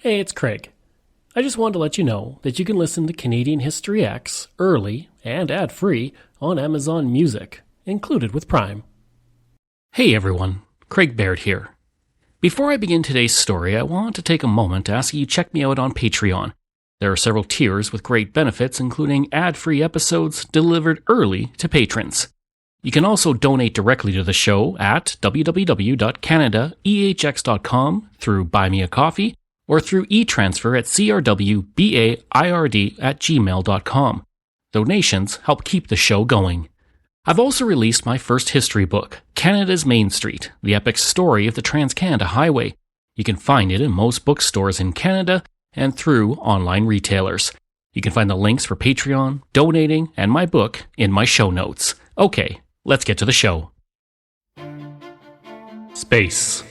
Hey, it's Craig. I just wanted to let you know that you can listen to Canadian History X early and ad-free on Amazon Music, included with Prime. Hey everyone, Craig Baird here. Before I begin today's story, I want to take a moment to ask you to check me out on Patreon. There are several tiers with great benefits, including ad-free episodes delivered early to patrons. You can also donate directly to the show at www.canadaehx.com through Buy Me a Coffee or through e-transfer at crwbaird@gmail.com. Donations help keep the show going. I've also released my first history book, Canada's Main Street, the epic story of the Trans-Canada Highway. You can find it in most bookstores in Canada and through online retailers. You can find the links for Patreon, donating, and my book in my show notes. Okay, let's get to the show. Space.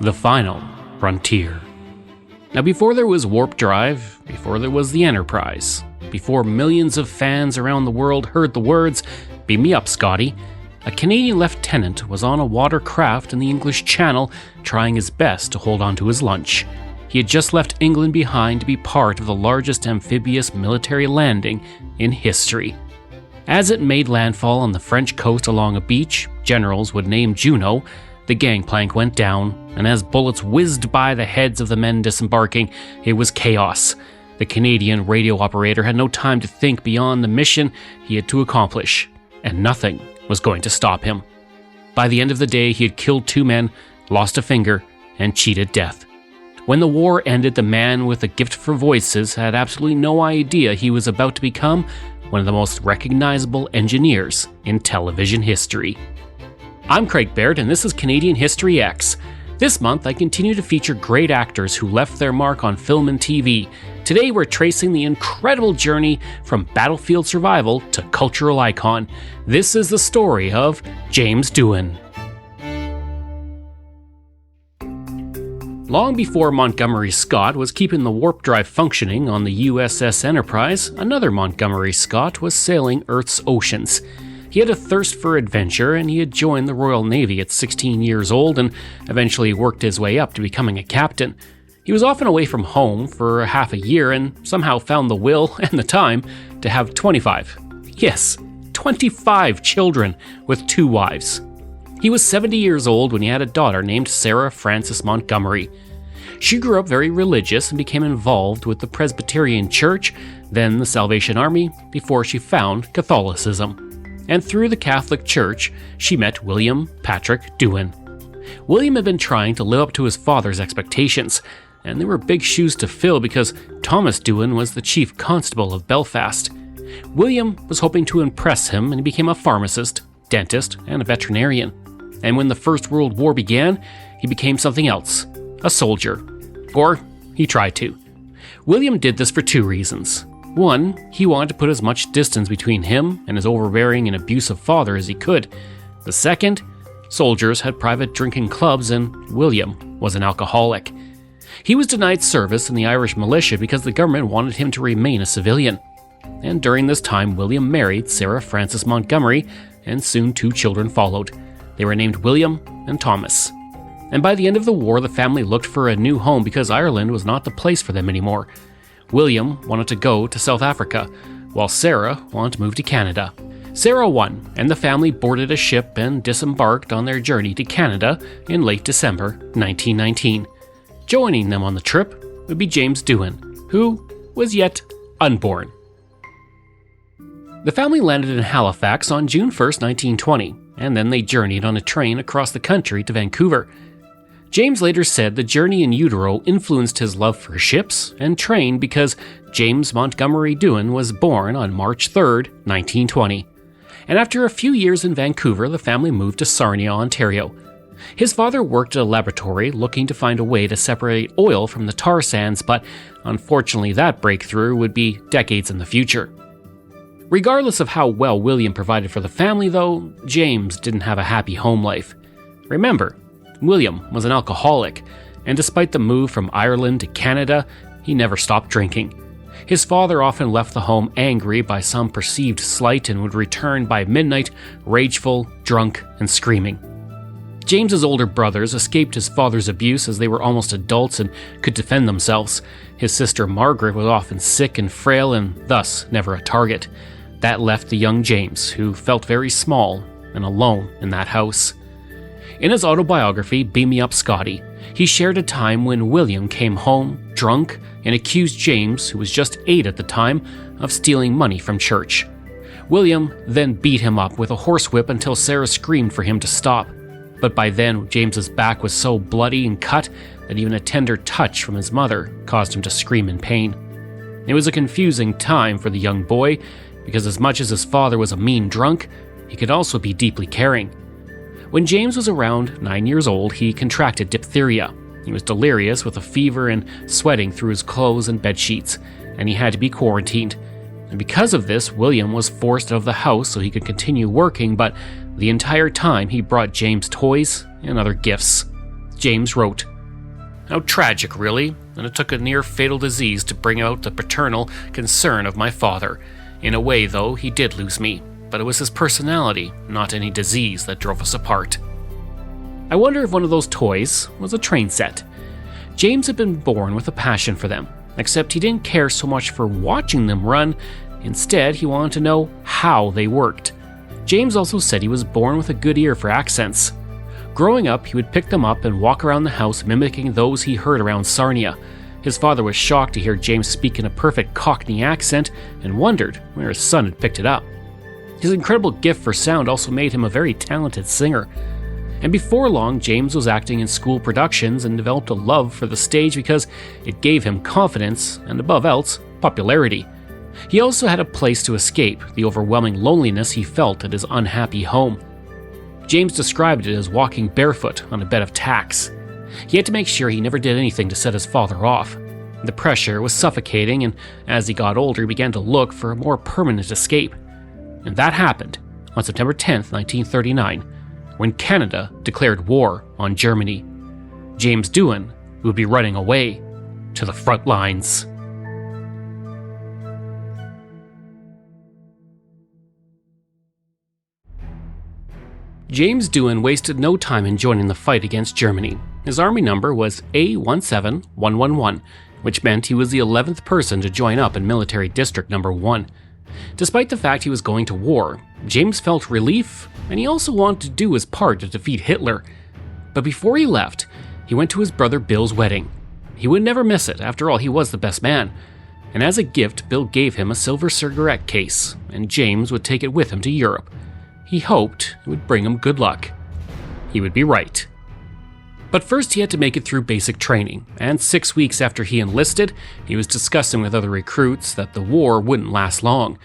The final frontier. Now, before there was Warp Drive, before there was the Enterprise, before millions of fans around the world heard the words, "Beam me up, Scotty," a Canadian lieutenant was on a watercraft in the English Channel trying his best to hold on to his lunch. He had just left England behind to be part of the largest amphibious military landing in history. As it made landfall on the French coast along a beach generals would name Juno, the gangplank went down, and as bullets whizzed by the heads of the men disembarking, it was chaos. The Canadian radio operator had no time to think beyond the mission he had to accomplish, and nothing was going to stop him. By the end of the day, he had killed 2 men, lost a finger, and cheated death. When the war ended, the man with a gift for voices had absolutely no idea he was about to become one of the most recognizable engineers in television history. I'm Craig Baird, and this is Canadian History X. This month, I continue to feature great actors who left their mark on film and TV. Today, we're tracing the incredible journey from battlefield survival to cultural icon. This is the story of James Doohan. Long before Montgomery Scott was keeping the warp drive functioning on the USS Enterprise, another Montgomery Scott was sailing Earth's oceans. He had a thirst for adventure, and he had joined the Royal Navy at 16 years old and eventually worked his way up to becoming a captain. He was often away from home for half a year and somehow found the will and the time to have 25 children with 2 wives. He was 70 years old when he had a daughter named Sarah Frances Montgomery. She grew up very religious and became involved with the Presbyterian Church, then the Salvation Army, before she found Catholicism. And through the Catholic Church, she met William Patrick Doohan. William had been trying to live up to his father's expectations, and there were big shoes to fill because Thomas Doohan was the chief constable of Belfast. William was hoping to impress him, and he became a pharmacist, dentist, and a veterinarian. And when the First World War began, he became something else, a soldier. Or he tried to. William did this for 2 reasons. One, he wanted to put as much distance between him and his overbearing and abusive father as he could. The second, soldiers had private drinking clubs and William was an alcoholic. He was denied service in the Irish militia because the government wanted him to remain a civilian. And during this time, William married Sarah Frances Montgomery, and soon 2 children followed. They were named William and Thomas. And by the end of the war, the family looked for a new home because Ireland was not the place for them anymore. William wanted to go to South Africa, while Sarah wanted to move to Canada. Sarah won, and the family boarded a ship and disembarked on their journey to Canada in late December 1919. Joining them on the trip would be James Doohan, who was yet unborn. The family landed in Halifax on June 1st, 1920, and then they journeyed on a train across the country to Vancouver. James later said the journey in utero influenced his love for ships and train because James Montgomery Doohan was born on March 3rd, 1920. And after a few years in Vancouver, the family moved to Sarnia, Ontario. His father worked at a laboratory looking to find a way to separate oil from the tar sands, but unfortunately that breakthrough would be decades in the future. Regardless of how well William provided for the family, though, James didn't have a happy home life. Remember, William was an alcoholic, and despite the move from Ireland to Canada, he never stopped drinking. His father often left the home angry by some perceived slight and would return by midnight, rageful, drunk, and screaming. James's older brothers escaped his father's abuse as they were almost adults and could defend themselves. His sister Margaret was often sick and frail and thus never a target. That left the young James, who felt very small and alone in that house. In his autobiography, Beam Me Up, Scotty, he shared a time when William came home, drunk, and accused James, who was just 8 at the time, of stealing money from church. William then beat him up with a horsewhip until Sarah screamed for him to stop. But by then, James's back was so bloody and cut that even a tender touch from his mother caused him to scream in pain. It was a confusing time for the young boy, because as much as his father was a mean drunk, he could also be deeply caring. When James was around 9 years old, he contracted diphtheria. He was delirious with a fever and sweating through his clothes and bed sheets, and he had to be quarantined. And because of this, William was forced out of the house so he could continue working, but the entire time he brought James toys and other gifts. James wrote, "How tragic, really, and it took a near-fatal disease to bring out the paternal concern of my father. In a way, though, he did lose me, but it was his personality, not any disease, that drove us apart." I wonder if one of those toys was a train set. James had been born with a passion for them, except he didn't care so much for watching them run. Instead, he wanted to know how they worked. James also said he was born with a good ear for accents. Growing up, he would pick them up and walk around the house mimicking those he heard around Sarnia. His father was shocked to hear James speak in a perfect Cockney accent and wondered where his son had picked it up. His incredible gift for sound also made him a very talented singer. And before long, James was acting in school productions and developed a love for the stage because it gave him confidence and, above else, popularity. He also had a place to escape the overwhelming loneliness he felt at his unhappy home. James described it as walking barefoot on a bed of tacks. He had to make sure he never did anything to set his father off. The pressure was suffocating, and as he got older, he began to look for a more permanent escape. And that happened on September 10th, 1939, when Canada declared war on Germany. James Doohan would be running away to the front lines. James Doohan wasted no time in joining the fight against Germany. His army number was A17111, which meant he was the 11th person to join up in Military District Number 1. Despite the fact he was going to war, James felt relief, and he also wanted to do his part to defeat Hitler. But before he left, he went to his brother Bill's wedding. He would never miss it, after all he was the best man. And as a gift, Bill gave him a silver cigarette case, and James would take it with him to Europe. He hoped it would bring him good luck. He would be right. But first he had to make it through basic training, and 6 weeks after he enlisted, he was discussing with other recruits that the war wouldn't last long.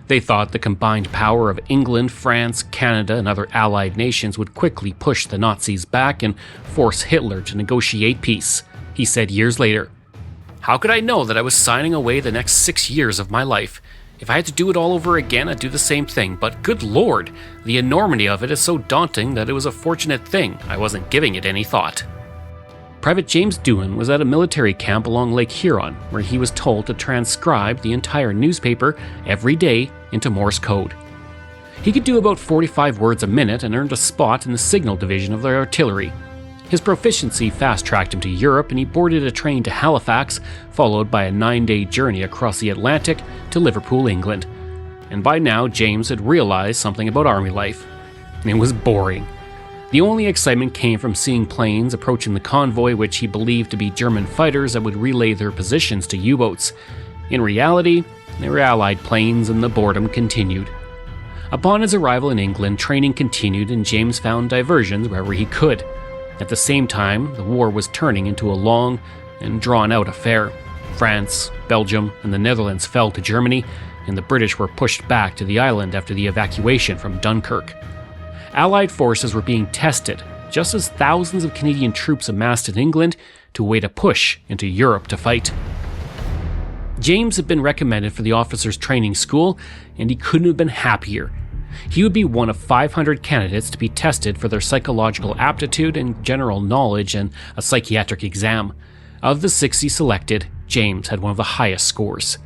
They thought the combined power of England, France, Canada, and other allied nations would quickly push the Nazis back and force Hitler to negotiate peace. He said years later, "How could I know that I was signing away the next 6 years of my life? If I had to do it all over again, I'd do the same thing, but good Lord, the enormity of it is so daunting that it was a fortunate thing I wasn't giving it any thought." Private James Doohan was at a military camp along Lake Huron, where he was told to transcribe the entire newspaper every day into Morse code. He could do about 45 words a minute and earned a spot in the signal division of the artillery. His proficiency fast-tracked him to Europe, and he boarded a train to Halifax, followed by a 9-day journey across the Atlantic to Liverpool, England. And by now, James had realized something about army life. It was boring. The only excitement came from seeing planes approaching the convoy, which he believed to be German fighters that would relay their positions to U-boats. In reality, they were Allied planes, and the boredom continued. Upon his arrival in England, training continued, and James found diversions wherever he could. At the same time, the war was turning into a long and drawn-out affair. France, Belgium, and the Netherlands fell to Germany, and the British were pushed back to the island after the evacuation from Dunkirk. Allied forces were being tested, just as thousands of Canadian troops amassed in England to await a push into Europe to fight. James had been recommended for the officers' training school, and he couldn't have been happier. He would be one of 500 candidates to be tested for their psychological aptitude and general knowledge and a psychiatric exam. Of the 60 selected, James had one of the highest scores.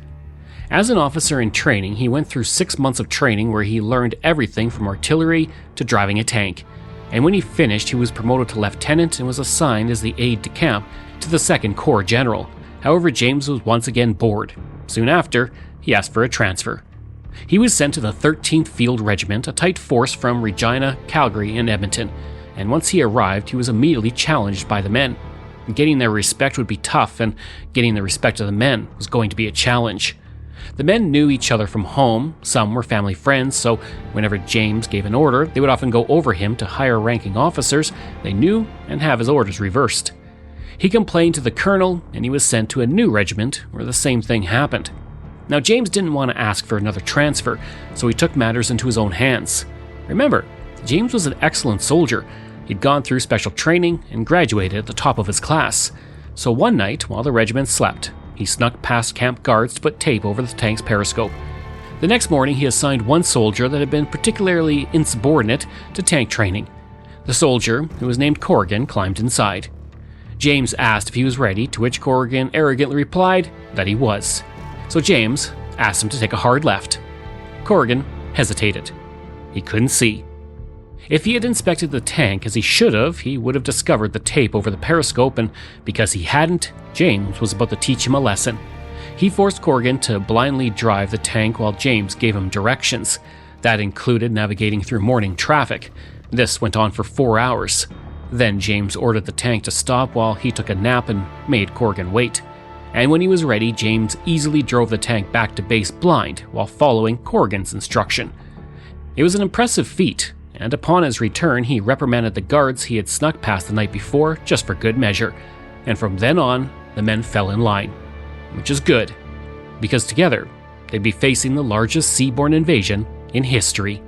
As an officer in training, he went through 6 months of training where he learned everything from artillery to driving a tank. and when he finished, he was promoted to lieutenant and was assigned as the aide-de-camp to the 2nd Corps General. However, James was once again bored. Soon after, he asked for a transfer. He was sent to the 13th Field Regiment, a tight force from Regina, Calgary, and Edmonton, and once he arrived, he was immediately challenged by the men. Getting their respect would be tough, and getting the respect of the men was going to be a challenge. The men knew each other from home, some were family friends, so whenever James gave an order, they would often go over him to higher-ranking officers they knew and have his orders reversed. He complained to the colonel, and he was sent to a new regiment where the same thing happened. Now, James didn't want to ask for another transfer, so he took matters into his own hands. Remember, James was an excellent soldier. He'd gone through special training and graduated at the top of his class. So one night, while the regiment slept, he snuck past camp guards to put tape over the tank's periscope. The next morning, he assigned one soldier that had been particularly insubordinate to tank training. The soldier, who was named Corrigan, climbed inside. James asked if he was ready, to which Corrigan arrogantly replied that he was. So James asked him to take a hard left. Corrigan hesitated. He couldn't see. If he had inspected the tank as he should have, he would have discovered the tape over the periscope, and because he hadn't, James was about to teach him a lesson. He forced Corrigan to blindly drive the tank while James gave him directions. That included navigating through morning traffic. This went on for 4 hours. Then James ordered the tank to stop while he took a nap and made Corrigan wait. And when he was ready, James easily drove the tank back to base blind while following Corrigan's instruction. It was an impressive feat, and upon his return, he reprimanded the guards he had snuck past the night before just for good measure. And from then on, the men fell in line. Which is good, because together, they'd be facing the largest seaborne invasion in history.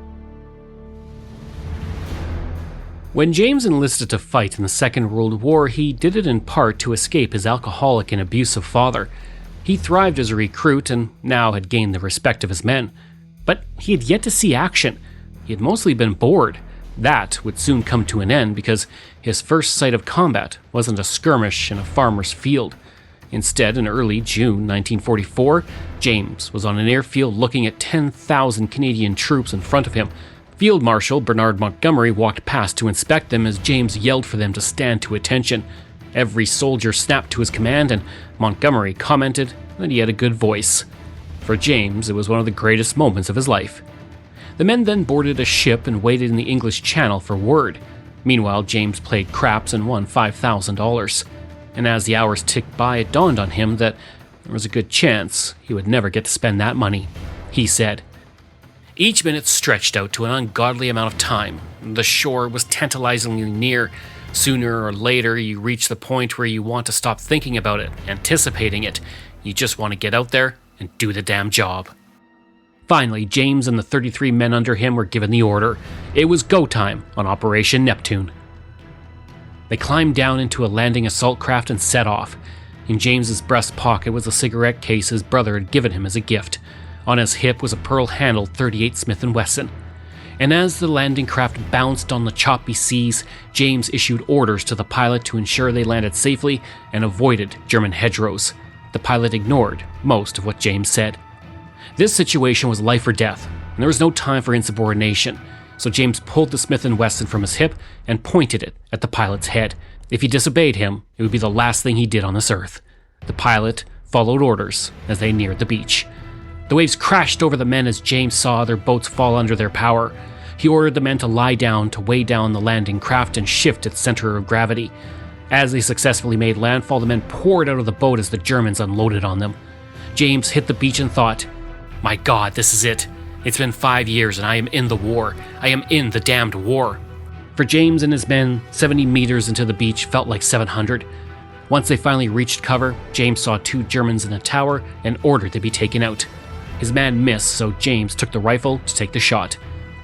When James enlisted to fight in the Second World War, he did it in part to escape his alcoholic and abusive father. He thrived as a recruit and now had gained the respect of his men. But he had yet to see action. He had mostly been bored. That would soon come to an end because his first sight of combat wasn't a skirmish in a farmer's field. Instead, in early June 1944, James was on an airfield looking at 10,000 Canadian troops in front of him. Field Marshal Bernard Montgomery walked past to inspect them as James yelled for them to stand to attention. Every soldier snapped to his command, and Montgomery commented that he had a good voice. For James, it was one of the greatest moments of his life. The men then boarded a ship and waited in the English Channel for word. Meanwhile, James played craps and won $5,000. And as the hours ticked by, it dawned on him that there was a good chance he would never get to spend that money. He said, "Each minute stretched out to an ungodly amount of time. The shore was tantalizingly near. Sooner or later, you reach the point where you want to stop thinking about it, anticipating it. You just want to get out there and do the damn job." Finally, James and the 33 men under him were given the order. It was go time on Operation Neptune. They climbed down into a landing assault craft and set off. In James's breast pocket was a cigarette case his brother had given him as a gift. On his hip was a pearl-handled .38 Smith & Wesson. And as the landing craft bounced on the choppy seas, James issued orders to the pilot to ensure they landed safely and avoided German hedgerows. The pilot ignored most of what James said. This situation was life or death, and there was no time for insubordination, so James pulled the Smith & Wesson from his hip and pointed it at the pilot's head. If he disobeyed him, it would be the last thing he did on this earth. The pilot followed orders as they neared the beach. The waves crashed over the men as James saw their boats fall under their power. He ordered the men to lie down to weigh down the landing craft and shift its center of gravity. As they successfully made landfall, the men poured out of the boat as the Germans unloaded on them. James hit the beach and thought, "My God, this is it. It's been 5 years and I am in the war. I am in the damned war." For James and his men, 70 meters into the beach felt like 700. Once they finally reached cover, James saw 2 Germans in a tower and ordered they be taken out. His man missed, so James took the rifle to take the shot.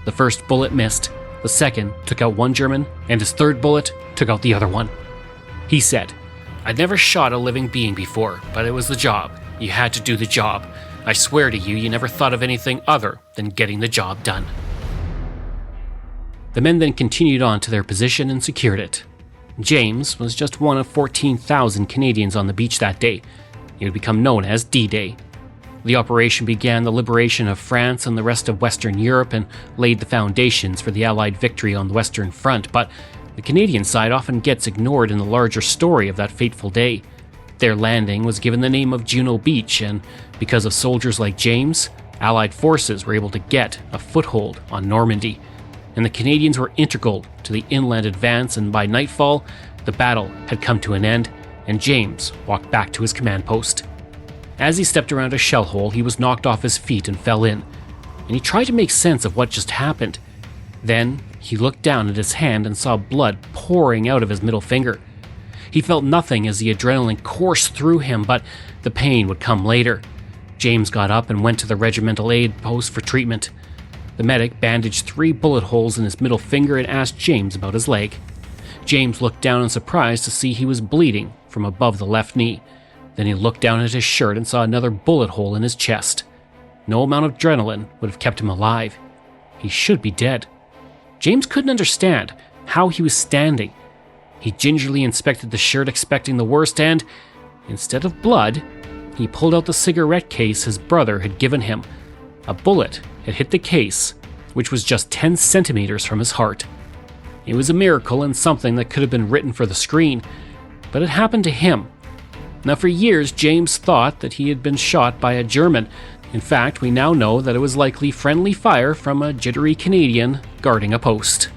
The first bullet missed, the second took out 1 German, and his third bullet took out the other one. He said, "I'd never shot a living being before, but it was the job. You had to do the job. I swear to you, you never thought of anything other than getting the job done." The men then continued on to their position and secured it. James was just one of 14,000 Canadians on the beach that day. He would become known as D-Day. The operation began the liberation of France and the rest of Western Europe and laid the foundations for the Allied victory on the Western Front, but the Canadian side often gets ignored in the larger story of that fateful day. Their landing was given the name of Juno Beach, and because of soldiers like James, Allied forces were able to get a foothold on Normandy, and the Canadians were integral to the inland advance, and by nightfall, the battle had come to an end, and James walked back to his command post. As he stepped around a shell hole, he was knocked off his feet and fell in, and he tried to make sense of what just happened. Then, he looked down at his hand and saw blood pouring out of his middle finger. He felt nothing as the adrenaline coursed through him, but the pain would come later. James got up and went to the regimental aid post for treatment. The medic bandaged 3 bullet holes in his middle finger and asked James about his leg. James looked down in surprise to see he was bleeding from above the left knee. Then he looked down at his shirt and saw another bullet hole in his chest. No amount of adrenaline would have kept him alive. He should be dead. James couldn't understand how he was standing. He gingerly inspected the shirt, expecting the worst, and instead of blood, he pulled out the cigarette case his brother had given him. A bullet had hit the case, which was just 10 centimeters from his heart. It was a miracle and something that could have been written for the screen, but it happened to him. Now, for years, James thought that he had been shot by a German. In fact, we now know that it was likely friendly fire from a jittery Canadian guarding a post.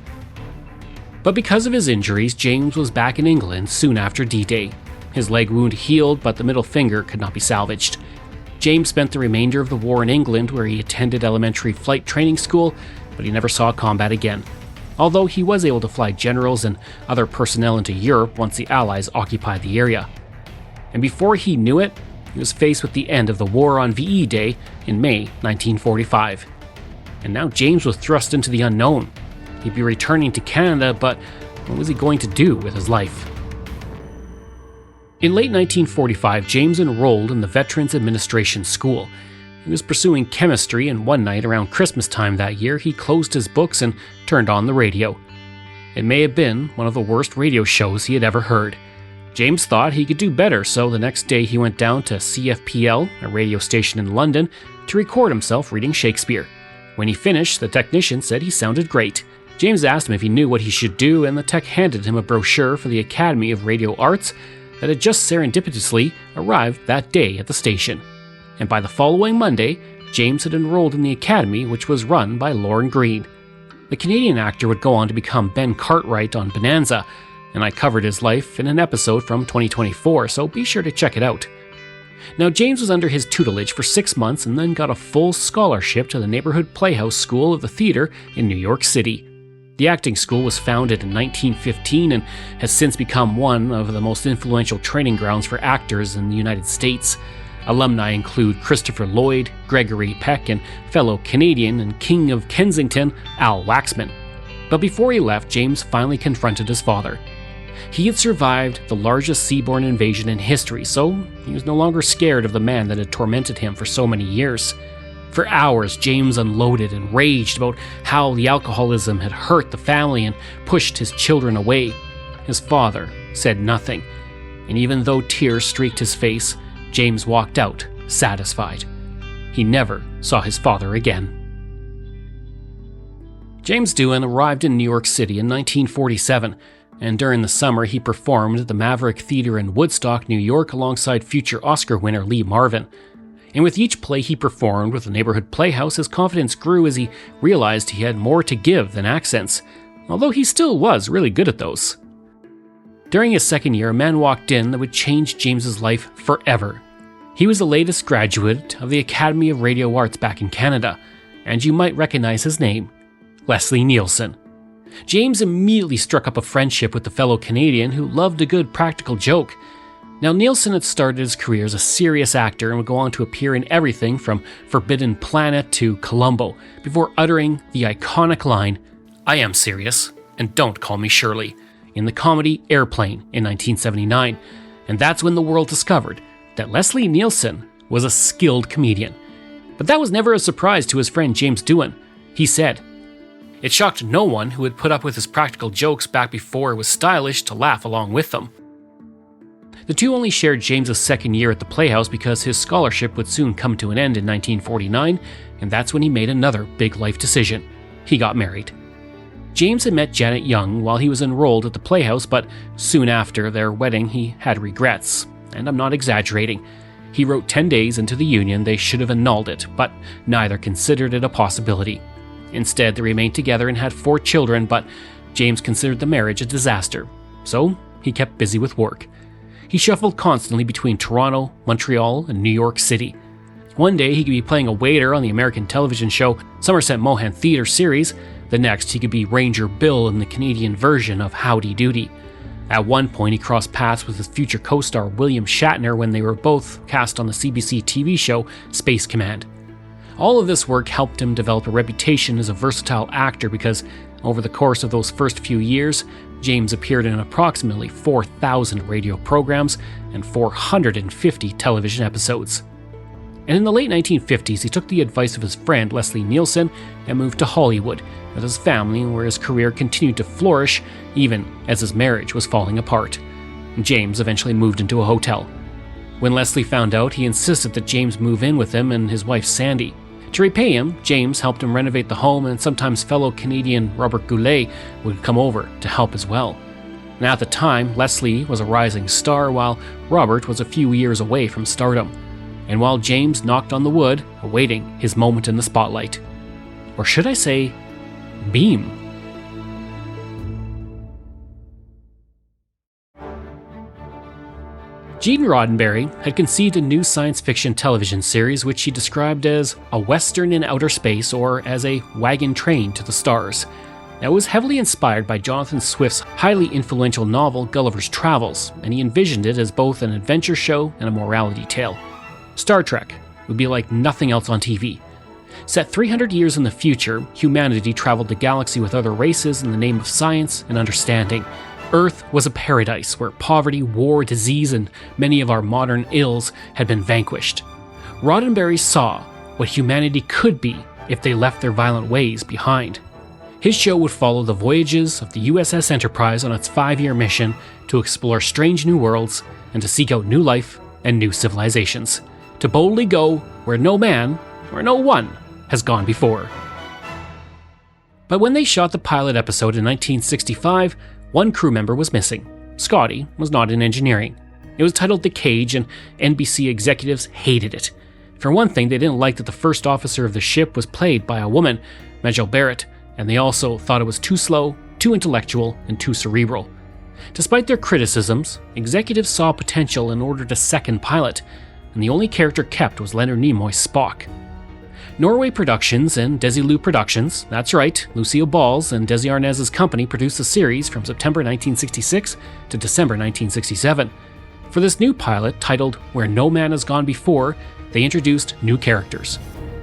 But because of his injuries, James was back in England soon after D-Day. His leg wound healed, but the middle finger could not be salvaged. James spent the remainder of the war in England, where he attended elementary flight training school, but he never saw combat again. Although he was able to fly generals and other personnel into Europe once the Allies occupied the area. And before he knew it, he was faced with the end of the war on VE Day in May 1945. And now James was thrust into the unknown. He'd be returning to Canada, but what was he going to do with his life? In late 1945, James enrolled in the Veterans Administration School. He was pursuing chemistry, and one night around Christmas time that year, he closed his books and turned on the radio. It may have been one of the worst radio shows he had ever heard. James thought he could do better, so the next day he went down to CFPL, a radio station in London, to record himself reading Shakespeare. When he finished, the technician said he sounded great. James asked him if he knew what he should do, and the tech handed him a brochure for the Academy of Radio Arts that had just serendipitously arrived that day at the station. And by the following Monday, James had enrolled in the Academy, which was run by Lorne Greene. The Canadian actor would go on to become Ben Cartwright on Bonanza, and I covered his life in an episode from 2024, so be sure to check it out. Now, James was under his tutelage for 6 months and then got a full scholarship to the Neighborhood Playhouse School of the Theatre in New York City. The acting school was founded in 1915 and has since become one of the most influential training grounds for actors in the United States. Alumni include Christopher Lloyd, Gregory Peck, and fellow Canadian and King of Kensington, Al Waxman. But before he left, James finally confronted his father. He had survived the largest seaborne invasion in history, so he was no longer scared of the man that had tormented him for so many years. For hours, James unloaded and raged about how the alcoholism had hurt the family and pushed his children away. His father said nothing, and even though tears streaked his face, James walked out satisfied. He never saw his father again. James Doohan arrived in New York City in 1947, and during the summer he performed at the Maverick Theatre in Woodstock, New York alongside future Oscar winner Lee Marvin. And with each play he performed with the Neighborhood Playhouse, his confidence grew as he realized he had more to give than accents, although he still was really good at those. During his second year, a man walked in that would change James's life forever. He was the latest graduate of the Academy of Radio Arts back in Canada, and you might recognize his name, Leslie Nielsen. James immediately struck up a friendship with the fellow Canadian who loved a good practical joke. Now, Nielsen had started his career as a serious actor and would go on to appear in everything from Forbidden Planet to Columbo, before uttering the iconic line, "I am serious, and don't call me Shirley," in the comedy Airplane in 1979. And that's when the world discovered that Leslie Nielsen was a skilled comedian. But that was never a surprise to his friend James Doohan. He said, "It shocked no one who had put up with his practical jokes back before it was stylish to laugh along with them." The two only shared James's second year at the Playhouse because his scholarship would soon come to an end in 1949, and that's when he made another big life decision. He got married. James had met Janet Young while he was enrolled at the Playhouse, but soon after their wedding he had regrets, and I'm not exaggerating. He wrote 10 days into the union they should have annulled it, but neither considered it a possibility. Instead, they remained together and had 4 children, but James considered the marriage a disaster, so he kept busy with work. He shuffled constantly between Toronto, Montreal, and New York City. One day he could be playing a waiter on the American television show Somerset Maugham Theatre series. The next he could be Ranger Bill in the Canadian version of Howdy Doody. At one point he crossed paths with his future co-star William Shatner when they were both cast on the CBC TV show Space Command. All of this work helped him develop a reputation as a versatile actor because over the course of those first few years, James appeared in approximately 4,000 radio programs and 450 television episodes. And in the late 1950s, he took the advice of his friend Leslie Nielsen and moved to Hollywood with his family, where his career continued to flourish even as his marriage was falling apart. James eventually moved into a hotel. When Leslie found out, he insisted that James move in with him and his wife Sandy. To repay him, James helped him renovate the home, and sometimes fellow Canadian Robert Goulet would come over to help as well. Now at the time, Leslie was a rising star while Robert was a few years away from stardom. And while James knocked on the wood, awaiting his moment in the spotlight. Or should I say, beam. Gene Roddenberry had conceived a new science fiction television series which he described as a western in outer space, or as a wagon train to the stars. Now, it was heavily inspired by Jonathan Swift's highly influential novel Gulliver's Travels, and he envisioned it as both an adventure show and a morality tale. Star Trek would be like nothing else on TV. Set 300 years in the future, humanity traveled the galaxy with other races in the name of science and understanding. Earth was a paradise where poverty, war, disease, and many of our modern ills had been vanquished. Roddenberry saw what humanity could be if they left their violent ways behind. His show would follow the voyages of the USS Enterprise on its 5-year mission to explore strange new worlds and to seek out new life and new civilizations, to boldly go where no man or no one has gone before. But when they shot the pilot episode in 1965, one crew member was missing. Scotty was not in engineering. It was titled The Cage, and NBC executives hated it. For one thing, they didn't like that the first officer of the ship was played by a woman, Baird, and they also thought it was too slow, too intellectual, and too cerebral. Despite their criticisms, executives saw potential and ordered a second pilot, and the only character kept was Leonard Nimoy's Spock. Norway Productions and Desilu Productions, that's right, Lucille Ball's and Desi Arnaz's company, produced the series from September 1966 to December 1967. For this new pilot, titled Where No Man Has Gone Before, they introduced new characters.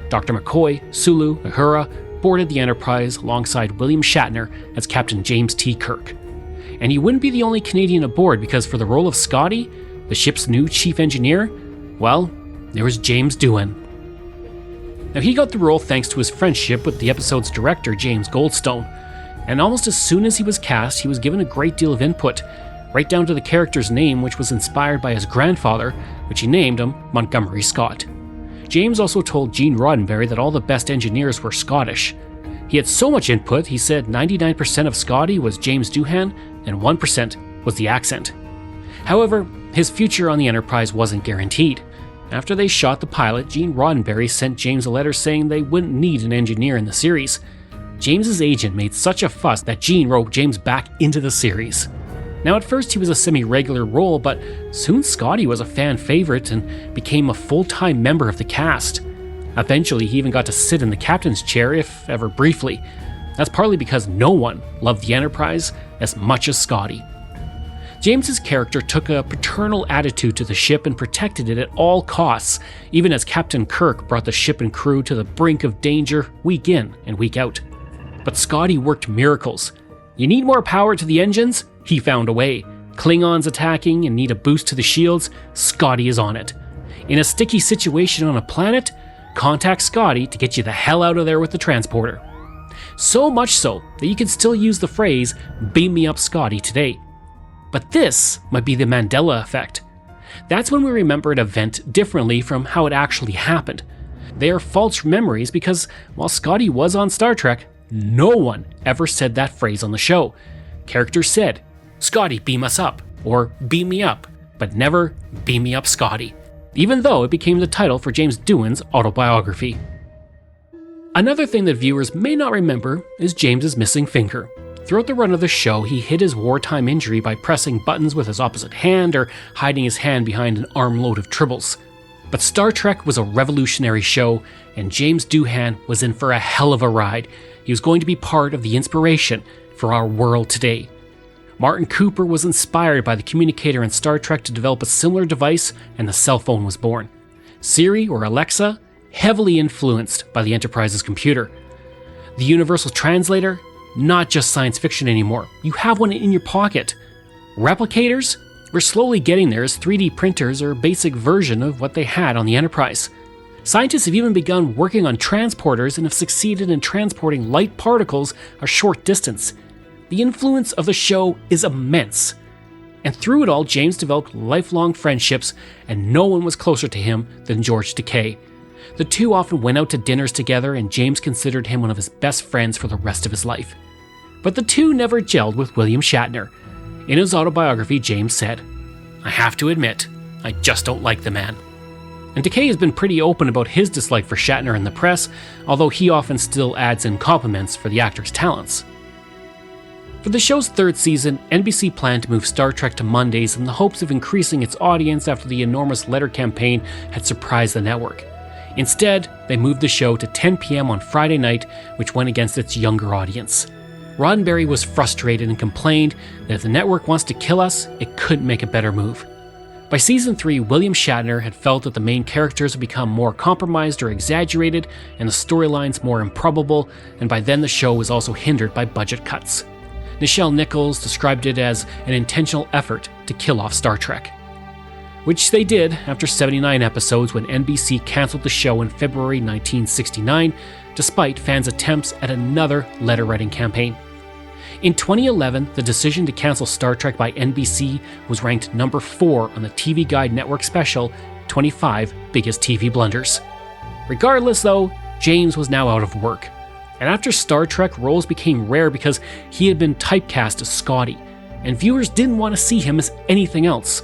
Dr. McCoy, Sulu, Uhura boarded the Enterprise alongside William Shatner as Captain James T. Kirk. And he wouldn't be the only Canadian aboard, because for the role of Scotty, the ship's new chief engineer, well, there was James Doohan. Now, he got the role thanks to his friendship with the episode's director, James Goldstone, and almost as soon as he was cast, he was given a great deal of input, right down to the character's name, which was inspired by his grandfather, which he named him Montgomery Scott. James also told Gene Roddenberry that all the best engineers were Scottish. He had so much input, he said 99% of Scotty was James Doohan, and 1% was the accent. However, his future on the Enterprise wasn't guaranteed. After they shot the pilot, Gene Roddenberry sent James a letter saying they wouldn't need an engineer in the series. James's agent made such a fuss that Gene roped James back into the series. Now, at first he was a semi-regular role, but soon Scotty was a fan favorite and became a full-time member of the cast. Eventually, he even got to sit in the captain's chair, if ever briefly. That's partly because no one loved the Enterprise as much as Scotty. James's character took a paternal attitude to the ship and protected it at all costs, even as Captain Kirk brought the ship and crew to the brink of danger week in and week out. But Scotty worked miracles. You need more power to the engines? He found a way. Klingons attacking and need a boost to the shields? Scotty is on it. In a sticky situation on a planet? Contact Scotty to get you the hell out of there with the transporter. So much so that you can still use the phrase, "beam me up Scotty" today. But this might be the Mandela effect. That's when we remember an event differently from how it actually happened. They are false memories because while Scotty was on Star Trek, no one ever said that phrase on the show. Characters said, "Scotty, beam us up," or "beam me up," but never "beam me up, Scotty," even though it became the title for James Doohan's autobiography. Another thing that viewers may not remember is James's missing finger. Throughout the run of the show, he hid his wartime injury by pressing buttons with his opposite hand or hiding his hand behind an armload of tribbles. But Star Trek was a revolutionary show, and James Doohan was in for a hell of a ride. He was going to be part of the inspiration for our world today. Martin Cooper was inspired by the communicator in Star Trek to develop a similar device, and the cell phone was born. Siri, or Alexa, heavily influenced by the Enterprise's computer. The Universal Translator, not just science fiction anymore. You have one in your pocket. Replicators? We're slowly getting there as 3D printers are a basic version of what they had on the Enterprise. Scientists have even begun working on transporters and have succeeded in transporting light particles a short distance. The influence of the show is immense. And through it all, James developed lifelong friendships, and no one was closer to him than George Takei. The two often went out to dinners together, and James considered him one of his best friends for the rest of his life. But the two never gelled with William Shatner. In his autobiography, James said, "I have to admit, I just don't like the man." And Takei has been pretty open about his dislike for Shatner in the press, although he often still adds in compliments for the actor's talents. For the show's third season, NBC planned to move Star Trek to Mondays in the hopes of increasing its audience after the enormous letter campaign had surprised the network. Instead, they moved the show to 10 p.m. on Friday night, which went against its younger audience. Roddenberry was frustrated and complained that if the network wants to kill us, it couldn't make a better move. By season 3, William Shatner had felt that the main characters had become more compromised or exaggerated, and the storylines more improbable, and by then the show was also hindered by budget cuts. Nichelle Nichols described it as an intentional effort to kill off Star Trek. Which they did after 79 episodes when NBC canceled the show in February 1969, despite fans' attempts at another letter-writing campaign. In 2011, the decision to cancel Star Trek by NBC was ranked number 4 on the TV Guide Network special, 25 Biggest TV Blunders. Regardless, though, James was now out of work. And after Star Trek, roles became rare because he had been typecast as Scotty, and viewers didn't want to see him as anything else.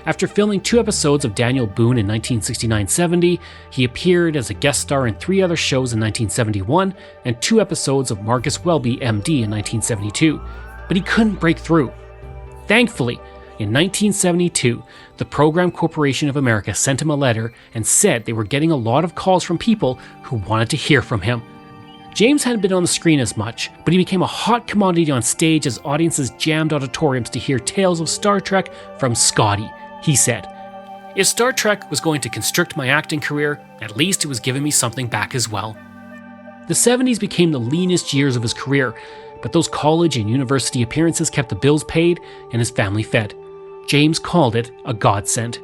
After filming 2 episodes of Daniel Boone in 1969-70, he appeared as a guest star in 3 other shows in 1971 and 2 episodes of Marcus Welby, MD, in 1972, but he couldn't break through. Thankfully, in 1972, the Program Corporation of America sent him a letter and said they were getting a lot of calls from people who wanted to hear from him. James hadn't been on the screen as much, but he became a hot commodity on stage as audiences jammed auditoriums to hear tales of Star Trek from Scotty. He said, "If Star Trek was going to constrict my acting career, at least it was giving me something back as well." The 70s became the leanest years of his career, but those college and university appearances kept the bills paid and his family fed. James called it a godsend.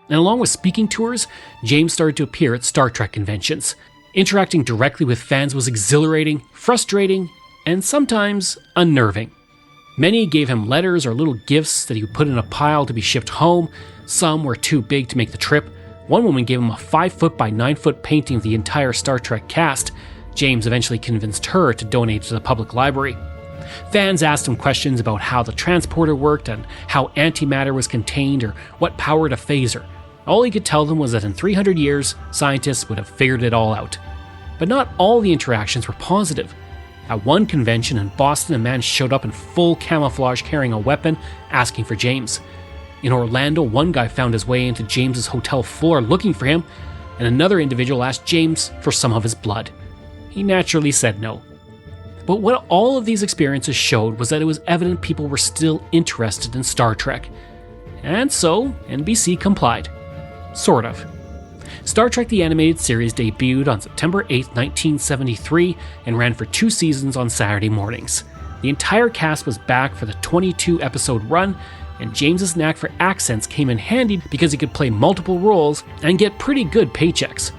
And along with speaking tours, James started to appear at Star Trek conventions. Interacting directly with fans was exhilarating, frustrating, and sometimes unnerving. Many gave him letters or little gifts that he would put in a pile to be shipped home. Some were too big to make the trip. One woman gave him a 5-foot by 9-foot painting of the entire Star Trek cast. James eventually convinced her to donate to the public library. Fans asked him questions about how the transporter worked and how antimatter was contained or what powered a phaser. All he could tell them was that in 300 years, scientists would have figured it all out. But not all the interactions were positive. At one convention in Boston, a man showed up in full camouflage carrying a weapon, asking for James. In Orlando, one guy found his way into James's hotel floor looking for him, and another individual asked James for some of his blood. He naturally said no. But what all of these experiences showed was that it was evident people were still interested in Star Trek. And so, NBC complied. Sort of. Star Trek the Animated Series debuted on September 8, 1973, and ran for 2 seasons on Saturday mornings. The entire cast was back for the 22-episode run, and James's knack for accents came in handy because he could play multiple roles and get pretty good paychecks.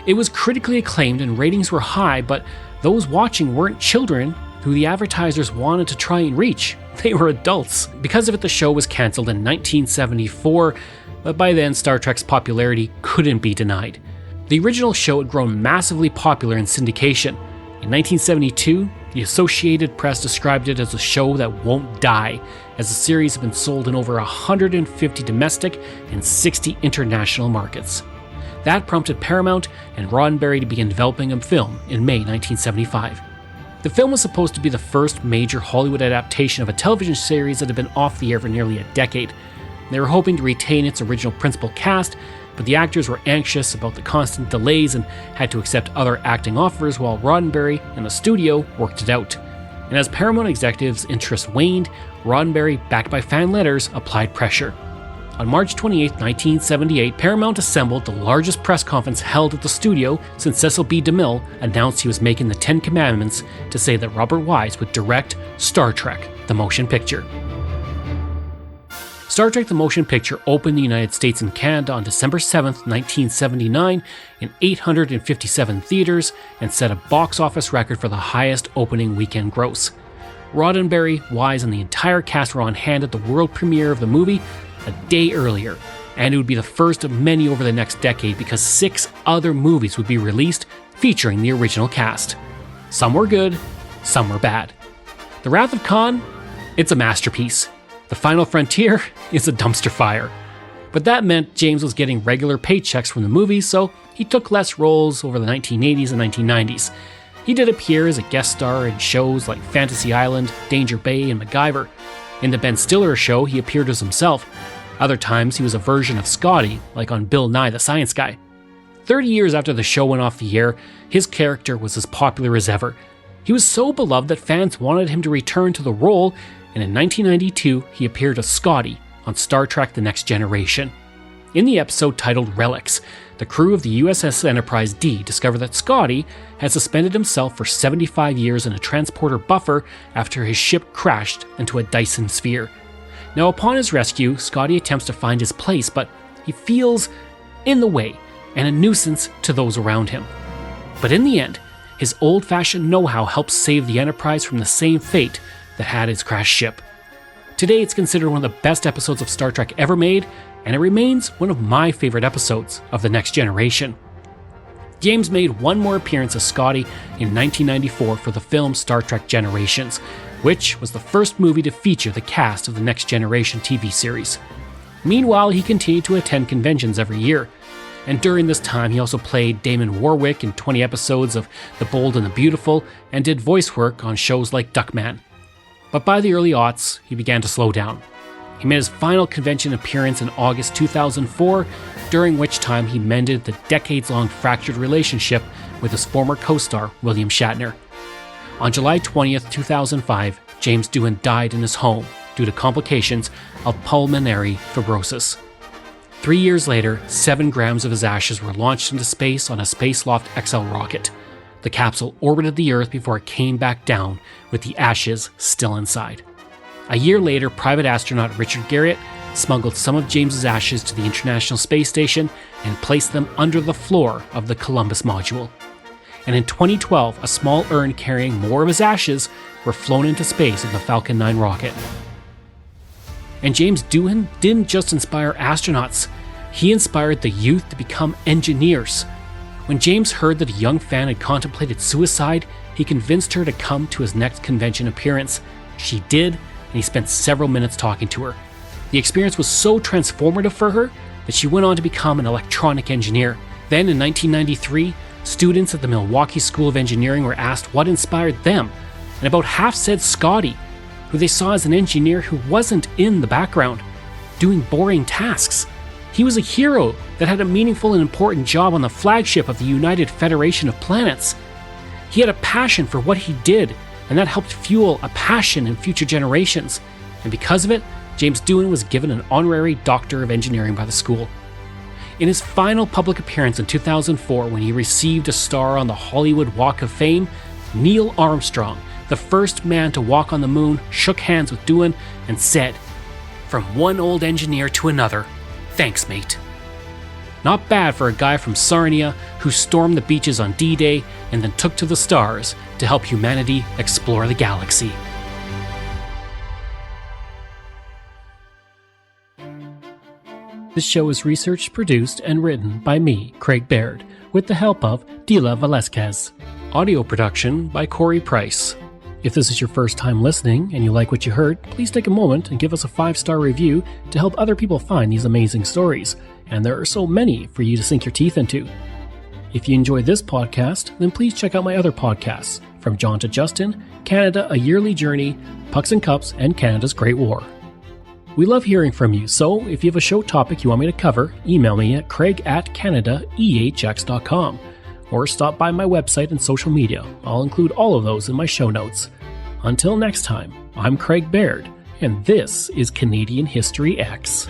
It was critically acclaimed and ratings were high, but those watching weren't children, who the advertisers wanted to try and reach. They were adults. Because of it, the show was cancelled in 1974, but by then Star Trek's popularity couldn't be denied. The original show had grown massively popular in syndication. In 1972, the Associated Press described it as a show that won't die, as the series had been sold in over 150 domestic and 60 international markets. That prompted Paramount and Roddenberry to begin developing a film in May 1975. The film was supposed to be the first major Hollywood adaptation of a television series that had been off the air for nearly a decade. They were hoping to retain its original principal cast, but the actors were anxious about the constant delays and had to accept other acting offers while Roddenberry and the studio worked it out. And as Paramount executives' interest waned, Roddenberry, backed by fan letters, applied pressure. On March 28, 1978, Paramount assembled the largest press conference held at the studio since Cecil B. DeMille announced he was making the 10 Commandments to say that Robert Wise would direct Star Trek, the motion picture. Star Trek the Motion Picture opened in the United States and Canada on December 7, 1979 in 857 theaters and set a box office record for the highest opening weekend gross. Roddenberry, Wise, and the entire cast were on hand at the world premiere of the movie a day earlier, and it would be the first of many over the next decade because 6 other movies would be released featuring the original cast. Some were good, some were bad. The Wrath of Khan? It's a masterpiece. The Final Frontier is a dumpster fire. But that meant James was getting regular paychecks from the movies, so he took less roles over the 1980s and 1990s. He did appear as a guest star in shows like Fantasy Island, Danger Bay, and MacGyver. In the Ben Stiller show, he appeared as himself. Other times, he was a version of Scotty, like on Bill Nye the Science Guy. 30 years after the show went off the air, his character was as popular as ever. He was so beloved that fans wanted him to return to the role, and in 1992, he appeared as Scotty on Star Trek The Next Generation. In the episode titled Relics, the crew of the USS Enterprise D discovered that Scotty had suspended himself for 75 years in a transporter buffer after his ship crashed into a Dyson sphere. Now, upon his rescue, Scotty attempts to find his place, but he feels in the way and a nuisance to those around him. But in the end, his old-fashioned know-how helps save the Enterprise from the same fate that had its crashed ship. Today, it's considered one of the best episodes of Star Trek ever made, and it remains one of my favorite episodes of The Next Generation. James made one more appearance as Scotty in 1994 for the film Star Trek Generations, which was the first movie to feature the cast of the Next Generation TV series. Meanwhile, he continued to attend conventions every year, and during this time he also played Damon Warwick in 20 episodes of The Bold and the Beautiful and did voice work on shows like Duckman. But by the early aughts, he began to slow down. He made his final convention appearance in August 2004, during which time he mended the decades-long fractured relationship with his former co-star, William Shatner. On July 20th, 2005, James Doohan died in his home due to complications of pulmonary fibrosis. 3 years later, 7 grams of his ashes were launched into space on a Spaceloft XL rocket. The capsule orbited the Earth before it came back down, with the ashes still inside. A year later, private astronaut Richard Garriott smuggled some of James's ashes to the International Space Station and placed them under the floor of the Columbus module. And in 2012, a small urn carrying more of his ashes were flown into space in the Falcon 9 rocket. And James Doohan didn't just inspire astronauts, he inspired the youth to become engineers. When James heard that a young fan had contemplated suicide, he convinced her to come to his next convention appearance. She did, and he spent several minutes talking to her. The experience was so transformative for her that she went on to become an electronic engineer. Then in 1993, students at the Milwaukee School of Engineering were asked what inspired them, and about half said Scotty, who they saw as an engineer who wasn't in the background, doing boring tasks. He was a hero that had a meaningful and important job on the flagship of the United Federation of Planets. He had a passion for what he did, and that helped fuel a passion in future generations. And because of it, James Doohan was given an honorary Doctor of Engineering by the school. In his final public appearance in 2004, when he received a star on the Hollywood Walk of Fame, Neil Armstrong, the first man to walk on the moon, shook hands with Doohan and said, "From one old engineer to another, thanks, mate." Not bad for a guy from Sarnia who stormed the beaches on D-Day and then took to the stars to help humanity explore the galaxy. This show is researched, produced, and written by me, Craig Baird, with the help of Dila Velasquez. Audio production by Corey Price. If this is your first time listening and you like what you heard, please take a moment and give us a 5-star review to help other people find these amazing stories. And there are so many for you to sink your teeth into. If you enjoy this podcast, then please check out my other podcasts, From John to Justin, Canada, A Yearly Journey, Pucks and Cups, and Canada's Great War. We love hearing from you, so if you have a show topic you want me to cover, email me at craig@canadaehx.com or stop by my website and social media. I'll include all of those in my show notes. Until next time, I'm Craig Baird, and this is Canadian History X.